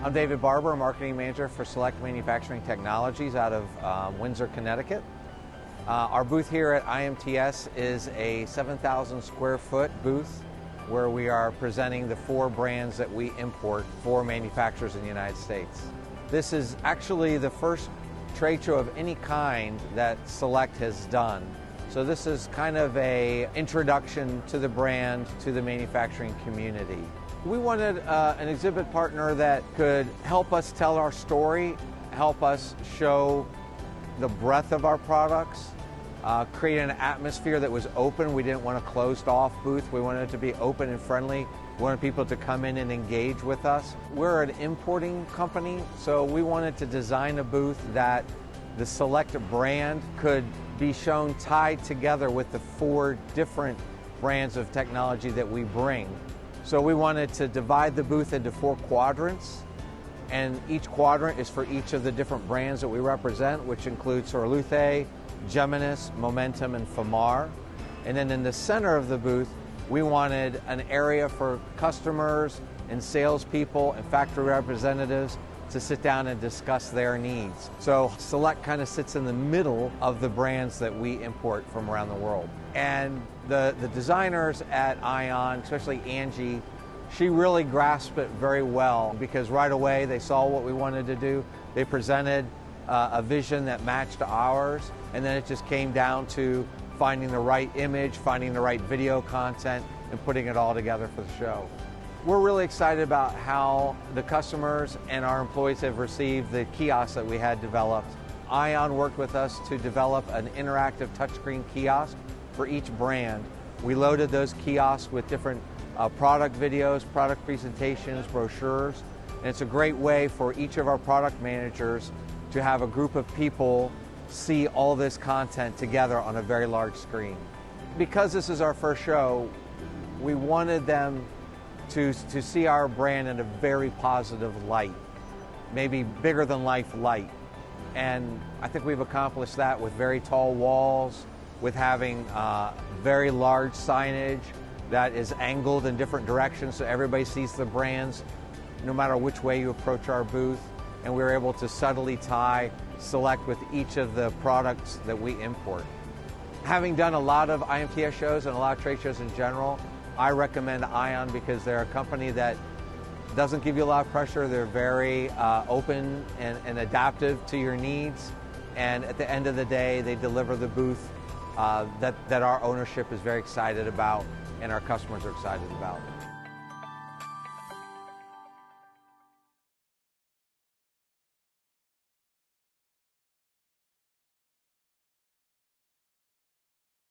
I'm David Barber, Marketing Manager for Select Manufacturing Technologies out of Windsor, Connecticut. Our booth here at IMTS is a 7,000 square foot booth where we are presenting the 4 brands that we import for manufacturers in the United States. This is actually the first trade show of any kind that Select has done. So this is kind of an introduction to the brand, to the manufacturing community. We wanted an exhibit partner that could help us tell our story, help us show the breadth of our products, create an atmosphere that was open. We didn't want a closed off booth. We wanted it to be open and friendly. We wanted people to come in and engage with us. We're an importing company, so we wanted to design a booth that the Select brand could be shown tied together with the 4 different brands of technology that we bring. So we wanted to divide the booth into 4 quadrants, and each quadrant is for each of the different brands that we represent, which include Sorluthe, Geminis, Momentum, and Famar. And then in the center of the booth, we wanted an area for customers and salespeople and factory representatives to sit down and discuss their needs. So Select kind of sits in the middle of the brands that we import from around the world. And the designers at ION, especially Angie, she really grasped it very well because right away they saw what we wanted to do. They presented a vision that matched ours, and then it just came down to finding the right image, finding the right video content, and putting it all together for the show. We're really excited about how the customers and our employees have received the kiosks that we had developed. ION worked with us to develop an interactive touchscreen kiosk for each brand. We loaded those kiosks with different product videos, product presentations, brochures, and it's a great way for each of our product managers to have a group of people see all this content together on a very large screen. Because this is our first show, we wanted them to see our brand in a very positive light, maybe bigger than life light. And I think we've accomplished that with very tall walls, with having very large signage that is angled in different directions so everybody sees the brands no matter which way you approach our booth. And we were able to subtly tie Select with each of the products that we import. Having done a lot of IMTS shows and a lot of trade shows in general, I recommend ION because they're a company that doesn't give you a lot of pressure. They're very open and adaptive to your needs. And at the end of the day, they deliver the booth that our ownership is very excited about and our customers are excited about.